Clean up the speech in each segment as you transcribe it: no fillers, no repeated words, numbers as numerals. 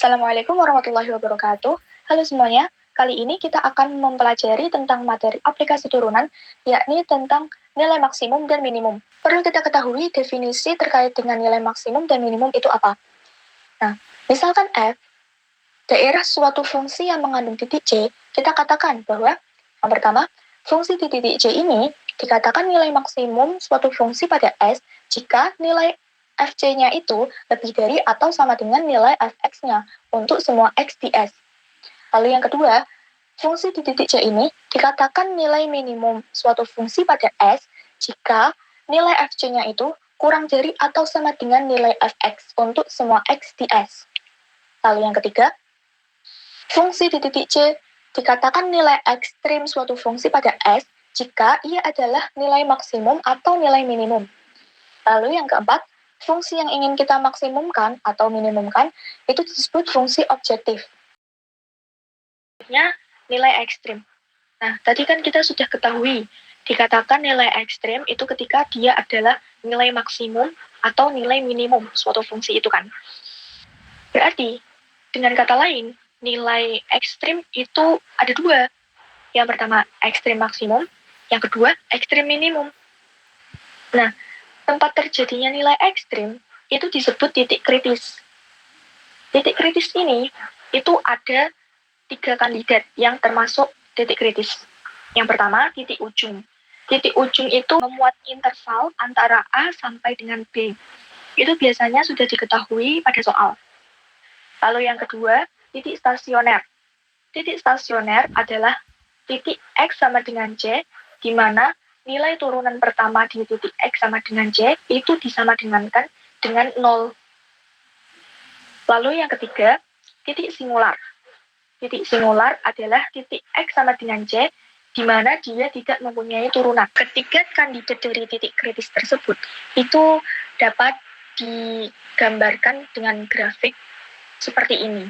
Assalamualaikum warahmatullahi wabarakatuh. Halo semuanya, kali ini kita akan mempelajari tentang materi aplikasi turunan, yakni tentang nilai maksimum dan minimum. Perlu kita ketahui definisi terkait dengan nilai maksimum dan minimum itu apa. Nah, misalkan f, daerah suatu fungsi yang mengandung titik c, kita katakan bahwa yang pertama, fungsi di titik c ini dikatakan nilai maksimum suatu fungsi pada S jika nilai fc-nya itu lebih dari atau sama dengan nilai fx-nya untuk semua x di S. Lalu yang kedua, fungsi di titik C ini dikatakan nilai minimum suatu fungsi pada S jika nilai fc-nya itu kurang dari atau sama dengan nilai fx untuk semua x di S. Lalu yang ketiga, fungsi di titik C dikatakan nilai ekstrim suatu fungsi pada S jika ia adalah nilai maksimum atau nilai minimum. Lalu yang keempat, fungsi yang ingin kita maksimumkan atau minimumkan itu disebut fungsi objektif. Nilai ekstrim. Nah, tadi kan kita sudah ketahui, dikatakan nilai ekstrim itu ketika dia adalah nilai maksimum atau nilai minimum suatu fungsi itu kan. Berarti, dengan kata lain, nilai ekstrim itu ada dua. Yang pertama, ekstrim maksimum. Yang kedua, ekstrim minimum. Nah, tempat terjadinya nilai ekstrim itu disebut titik kritis. Titik kritis ini itu ada 3 kandidat yang termasuk titik kritis. Yang pertama, titik ujung. Titik ujung itu memuat interval antara A sampai dengan B. Itu biasanya sudah diketahui pada soal. Lalu yang kedua, titik stasioner. Titik stasioner adalah titik X sama dengan C, di mana nilai turunan pertama di titik X sama dengan C itu disamadengankan dengan 0. Lalu yang ketiga, titik singular. Titik singular adalah titik X sama dengan C, di mana dia tidak mempunyai turunan. Ketiga kandidat dari titik kritis tersebut itu dapat digambarkan dengan grafik seperti ini.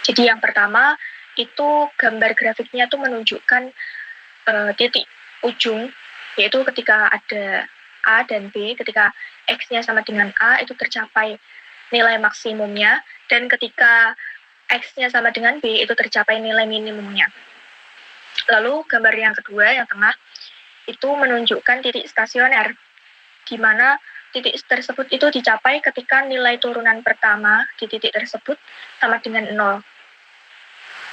Jadi yang pertama, itu gambar grafiknya itu menunjukkan titik ujung, yaitu ketika ada A dan B, ketika X-nya sama dengan A, itu tercapai nilai maksimumnya, dan ketika X-nya sama dengan B, itu tercapai nilai minimumnya. Lalu gambar yang kedua, yang tengah, itu menunjukkan titik stasioner, di mana titik tersebut itu dicapai ketika nilai turunan pertama di titik tersebut sama dengan 0.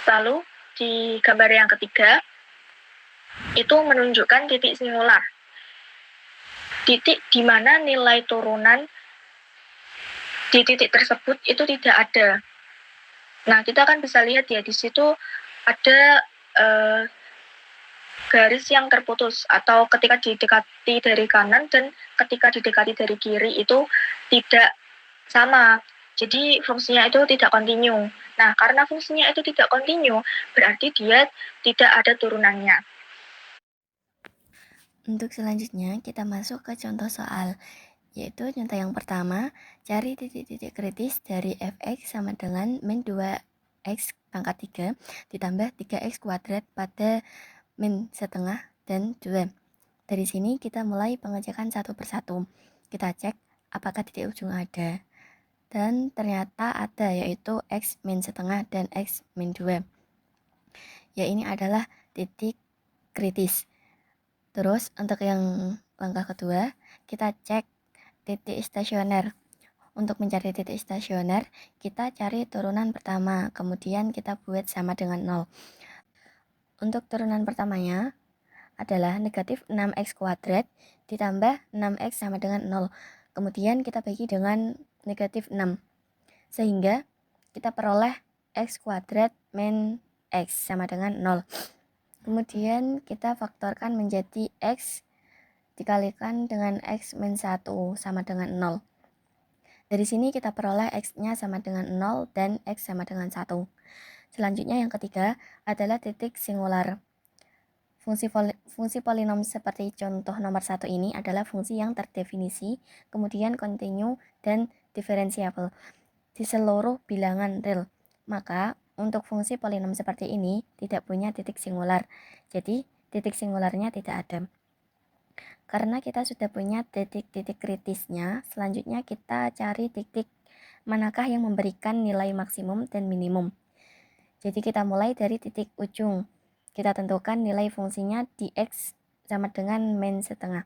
Lalu di gambar yang ketiga, itu menunjukkan titik singular. Titik di mana nilai turunan di titik tersebut itu tidak ada. Nah, kita kan bisa lihat ya, di situ ada garis yang terputus, atau ketika didekati dari kanan dan ketika didekati dari kiri itu tidak sama. Jadi fungsinya itu tidak kontinu. Nah, karena fungsinya itu tidak kontinu, berarti dia tidak ada turunannya. Untuk selanjutnya, kita masuk ke contoh soal, yaitu contoh yang pertama, cari titik-titik kritis dari fx sama dengan min 2x pangkat 3 ditambah 3x kuadrat pada min setengah dan 2. Dari sini kita mulai pengecekan satu persatu. Kita cek apakah titik ujung ada. Dan ternyata ada, yaitu x min setengah dan x min 2. Ya, ini adalah titik kritis. Terus untuk yang langkah kedua, kita cek titik stasioner. Untuk mencari titik stasioner, kita cari turunan pertama, kemudian kita buat sama dengan 0. Untuk turunan pertamanya adalah negatif 6x kuadrat ditambah 6x sama dengan 0. Kemudian kita bagi dengan negatif 6. Sehingga kita peroleh x kuadrat min x sama dengan 0. Kemudian kita faktorkan menjadi x dikalikan dengan x min 1 sama dengan 0. Dari sini kita peroleh x-nya sama dengan 0 dan x sama dengan 1. Selanjutnya yang ketiga adalah titik singular. Fungsi polinom seperti contoh nomor 1 ini adalah fungsi yang terdefinisi, kemudian kontinu dan diferensiabel di seluruh bilangan real. Maka untuk fungsi polinom seperti ini tidak punya titik singular. Jadi titik singularnya tidak ada. Karena kita sudah punya titik-titik kritisnya, selanjutnya kita cari titik manakah yang memberikan nilai maksimum dan minimum. Jadi kita mulai dari titik ujung. Kita tentukan nilai fungsinya di X sama dengan min setengah.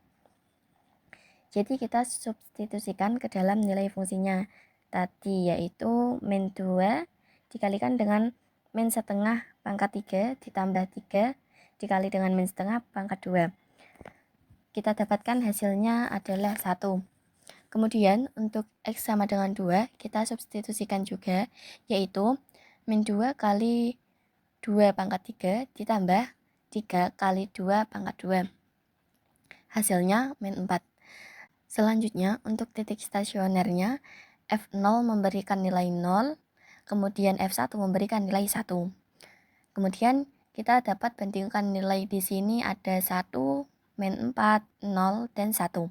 Jadi kita substitusikan ke dalam nilai fungsinya tadi, yaitu min 2 dikalikan dengan min setengah pangkat 3 ditambah 3 dikali dengan min setengah pangkat 2. Kita dapatkan hasilnya adalah 1. Kemudian untuk X sama dengan 2, kita substitusikan juga, yaitu min 2 kali 2 pangkat 3 ditambah 3 kali 2 pangkat 2. Hasilnya min 4. Selanjutnya untuk titik stasionernya, F0 memberikan nilai 0, kemudian F1 memberikan nilai 1. Kemudian kita dapat bandingkan nilai di sini ada 1, min 4, 0, dan 1.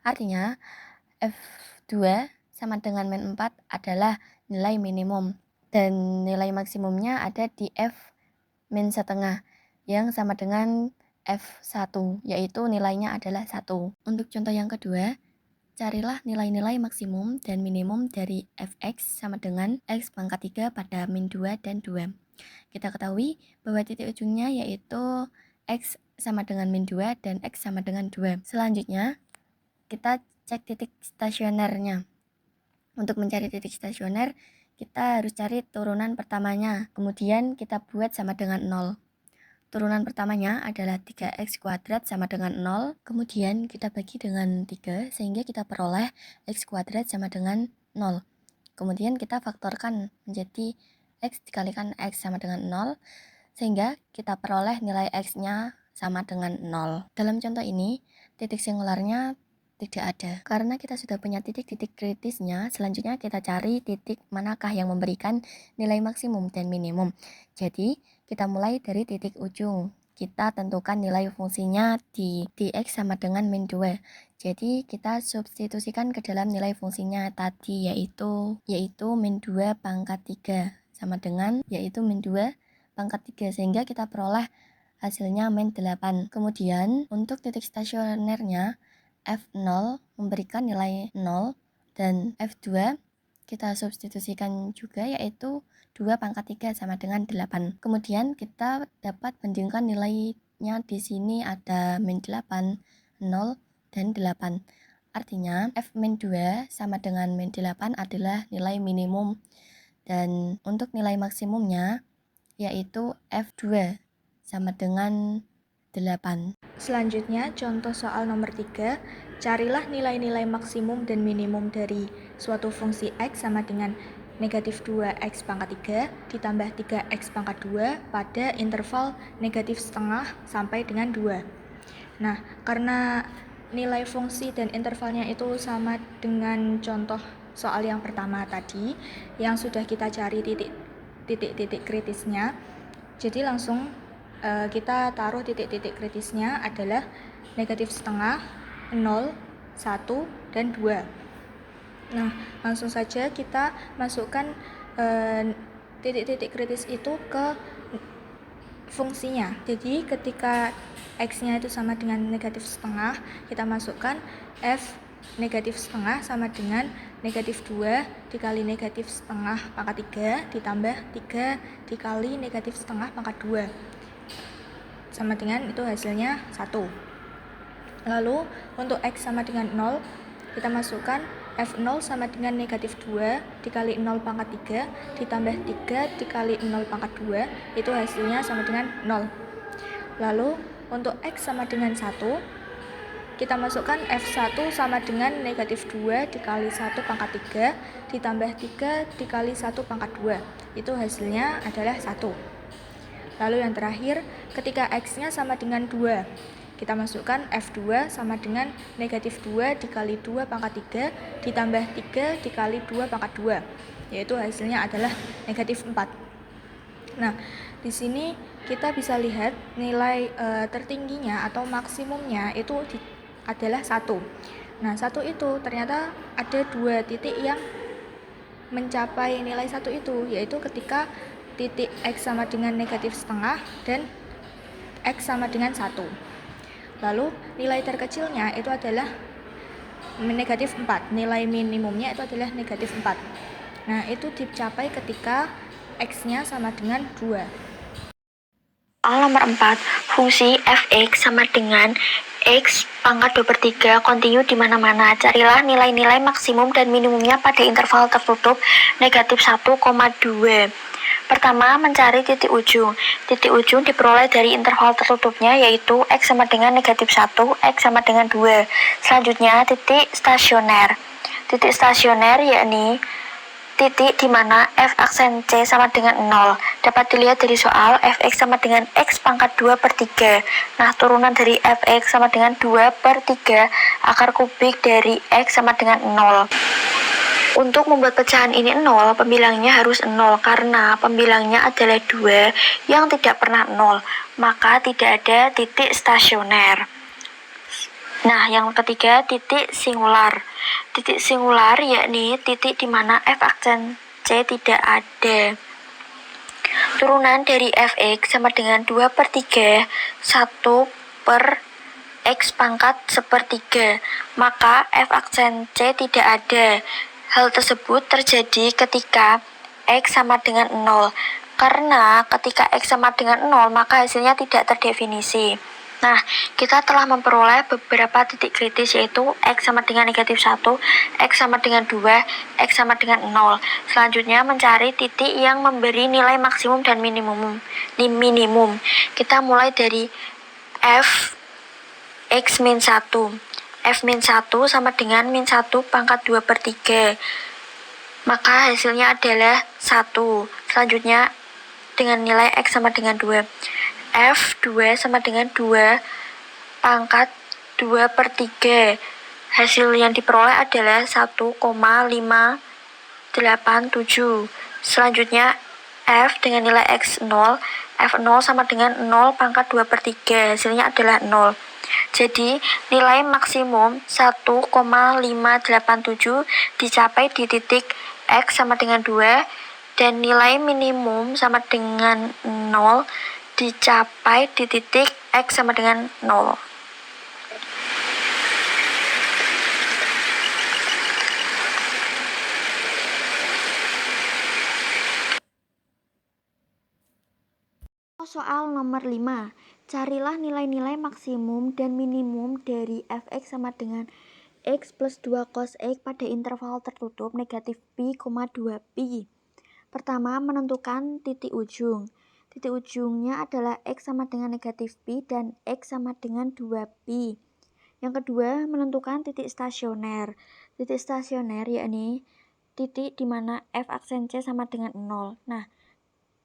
Artinya F2 sama dengan min 4 adalah nilai minimum. Dan nilai maksimumnya ada di F min setengah yang sama dengan F1, yaitu nilainya adalah 1. Untuk contoh yang kedua, carilah nilai-nilai maksimum dan minimum dari Fx sama dengan X pangkat 3 pada min 2 dan 2. Kita ketahui bahwa titik ujungnya yaitu X sama dengan min 2 dan X sama dengan 2. Selanjutnya, kita cek titik stasionernya. Untuk mencari titik stasioner, kita harus cari turunan pertamanya, kemudian kita buat sama dengan 0. Turunan pertamanya adalah 3x kuadrat sama dengan 0, kemudian kita bagi dengan 3 sehingga kita peroleh x kuadrat sama dengan 0. Kemudian kita faktorkan menjadi x dikalikan x sama dengan 0, sehingga kita peroleh nilai x-nya sama dengan 0. Dalam contoh ini, titik singularnya tidak ada. Karena kita sudah punya titik-titik kritisnya, selanjutnya kita cari titik manakah yang memberikan nilai maksimum dan minimum. Jadi, kita mulai dari titik ujung. Kita tentukan nilai fungsinya di X sama dengan min 2. Jadi, kita substitusikan ke dalam nilai fungsinya tadi, yaitu min 2 pangkat 3 sama dengan yaitu min 2 pangkat 3, sehingga kita peroleh hasilnya min 8. Kemudian, untuk titik stasionernya, F0 memberikan nilai 0 dan F2 kita substitusikan juga, yaitu 2 pangkat 3 sama dengan 8. Kemudian kita dapat bandingkan nilainya di sini ada min 8, 0, dan 8. Artinya F min 2 sama dengan min 8 adalah nilai minimum. Dan untuk nilai maksimumnya yaitu F2 sama dengan 8. Selanjutnya, contoh soal nomor 3, carilah nilai-nilai maksimum dan minimum dari suatu fungsi X sama dengan negatif 2x pangkat 3 ditambah 3x pangkat 2 pada interval negatif setengah sampai dengan 2. Nah, karena nilai fungsi dan intervalnya itu sama dengan contoh soal yang pertama tadi, yang sudah kita cari titik-titik kritisnya, jadi langsung kita taruh titik-titik kritisnya adalah negatif setengah, 0, 1, dan 2. Nah, langsung saja kita masukkan titik-titik kritis itu ke fungsinya. Jadi ketika X-nya itu sama dengan negatif setengah, kita masukkan F negatif setengah sama dengan negatif 2 dikali negatif setengah pangkat 3 ditambah 3 dikali negatif setengah pangkat 2. Sama dengan itu hasilnya 1. Lalu untuk X sama dengan 0, kita masukkan F0 sama dengan negatif 2 dikali 0 pangkat 3 ditambah 3 dikali 0 pangkat 2, itu hasilnya sama dengan 0. Lalu untuk X sama dengan 1, kita masukkan F1 sama dengan negatif 2 dikali 1 pangkat 3 ditambah 3 dikali 1 pangkat 2, itu hasilnya adalah 1. Lalu yang terakhir, ketika X-nya sama dengan 2, kita masukkan F2 sama dengan negatif 2 dikali 2 pangkat 3 ditambah 3 dikali 2 pangkat 2, yaitu hasilnya adalah negatif 4. Nah, di sini kita bisa lihat nilai tertingginya atau maksimumnya itu adalah 1. Nah, 1 itu ternyata ada 2 titik yang mencapai nilai 1 itu, yaitu ketika titik X sama dengan negatif setengah dan X sama dengan 1. Lalu nilai terkecilnya itu adalah negatif 4. Nilai minimumnya itu adalah negatif 4. Nah, itu dicapai ketika X-nya sama dengan 2. Soal nomor 4, fungsi f(x) sama dengan x pangkat 2/3 kontinu di mana-mana. Carilah nilai-nilai maksimum dan minimumnya pada interval tertutup negatif 1,2. Pertama, mencari titik ujung. Titik ujung diperoleh dari interval tertutupnya, yaitu x sama dengan negatif 1, x sama dengan 2. Selanjutnya, titik stasioner. Titik stasioner yakni titik di mana f aksen C sama dengan 0. Dapat dilihat dari soal fx sama dengan x pangkat 2/3. Nah, turunan dari fx sama dengan 2/3 akar kubik dari x sama dengan 0. Untuk membuat pecahan ini 0, pembilangnya harus 0 karena pembilangnya adalah 2 yang tidak pernah 0, maka tidak ada titik stasioner. Nah, yang ketiga, titik singular. Titik singular yakni titik di mana f aksen C tidak ada. Turunan dari fx sama dengan 2/3, 1 per x pangkat 1/3, maka f aksen C tidak ada. Hal tersebut terjadi ketika x sama dengan 0. Karena ketika x sama dengan 0, maka hasilnya tidak terdefinisi. Nah, kita telah memperoleh beberapa titik kritis, yaitu x sama dengan negatif 1, x sama dengan 2, x sama dengan 0. Selanjutnya mencari titik yang memberi nilai maksimum dan minimum. Kita mulai dari f x min 1. F min 1 sama dengan min 1 pangkat 2/3. Maka hasilnya adalah 1. Selanjutnya dengan nilai x sama dengan 2. F2 sama dengan 2 pangkat 2/3. Hasil yang diperoleh adalah 1,587. Selanjutnya F dengan nilai X0. F0 sama dengan 0 pangkat 2/3. Hasilnya adalah 0. Jadi nilai maksimum 1,587 dicapai di titik X sama dengan 2 dan nilai minimum sama dengan 0 dicapai di titik X sama dengan 0. Soal nomor 5. Carilah nilai-nilai maksimum dan minimum dari fx sama dengan x plus 2 cos x pada interval tertutup negatif pi, 2 pi. Pertama, menentukan titik ujung. Titik ujungnya adalah x sama dengan negatif pi dan x sama dengan 2 pi. Yang kedua, menentukan titik stasioner. Titik stasioner yakni titik di mana f aksen C sama dengan 0. Nah,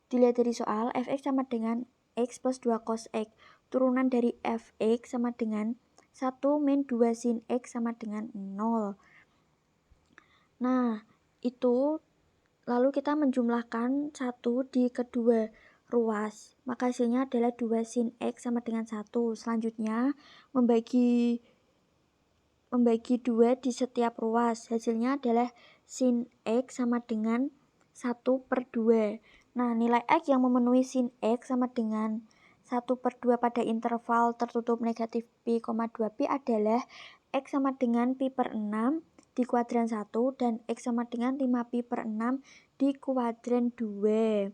dilihat dari soal, fx sama dengan x plus 2 cos x. Turunan dari fx sama dengan 1 min 2 sin x sama dengan 0. Nah, itu lalu kita menjumlahkan 1 di kedua ruas. Maka hasilnya adalah 2 sin x sama dengan 1. Selanjutnya, membagi 2 di setiap ruas. Hasilnya adalah sin x sama dengan 1/2. Nah, nilai x yang memenuhi sin x sama dengan 1/2 pada interval tertutup negatif pi, 2 pi adalah x sama dengan pi per 6 di kuadran 1 dan x sama dengan 5 pi per 6 di kuadran 2.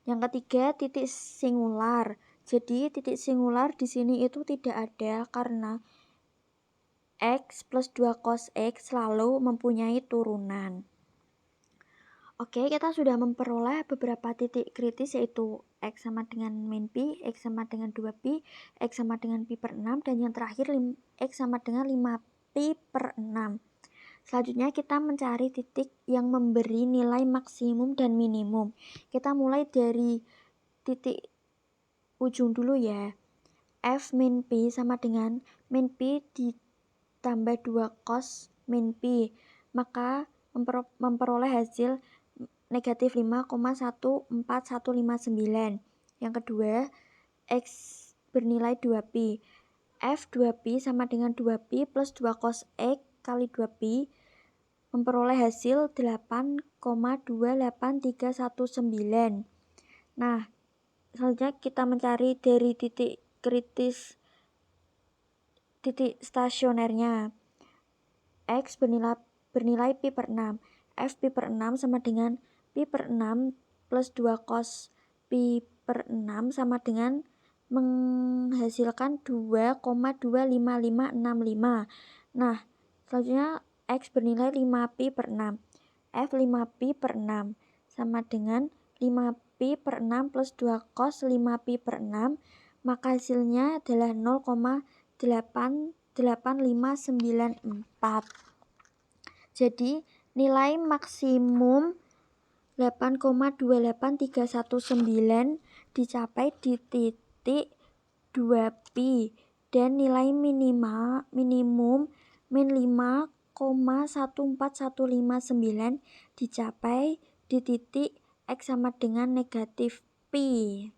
Yang ketiga, titik singular. Jadi, titik singular di sini itu tidak ada karena x plus 2 cos x selalu mempunyai turunan. Oke, kita sudah memperoleh beberapa titik kritis, yaitu x sama dengan min pi, x sama dengan 2 pi, x sama dengan pi per 6, dan yang terakhir x sama dengan 5 pi per 6. Selanjutnya kita mencari titik yang memberi nilai maksimum dan minimum. Kita mulai dari titik ujung dulu ya. F min pi sama dengan min pi ditambah 2 cos min pi. Maka memperoleh hasil negatif 5,14159. Yang kedua, x bernilai 2 pi. F 2 pi sama dengan 2 pi plus 2 cos x kali 2 pi memperoleh hasil 8,28319. Nah, selanjutnya kita mencari dari titik kritis titik stasionernya. X bernilai pi per 6. F pi per 6 sama dengan pi per 6 plus 2 cos pi per 6 sama dengan menghasilkan 2,25565. Nah, selanjutnya X bernilai 5 pi per 6. F 5 pi per 6 sama dengan 5 pi per 6 plus 2 cos 5 pi per 6, maka hasilnya adalah 0,88594. Jadi nilai maksimum 8,28319 dicapai di titik 2pi dan nilai minimum min 5,14159 dicapai di titik X sama dengan negatif pi.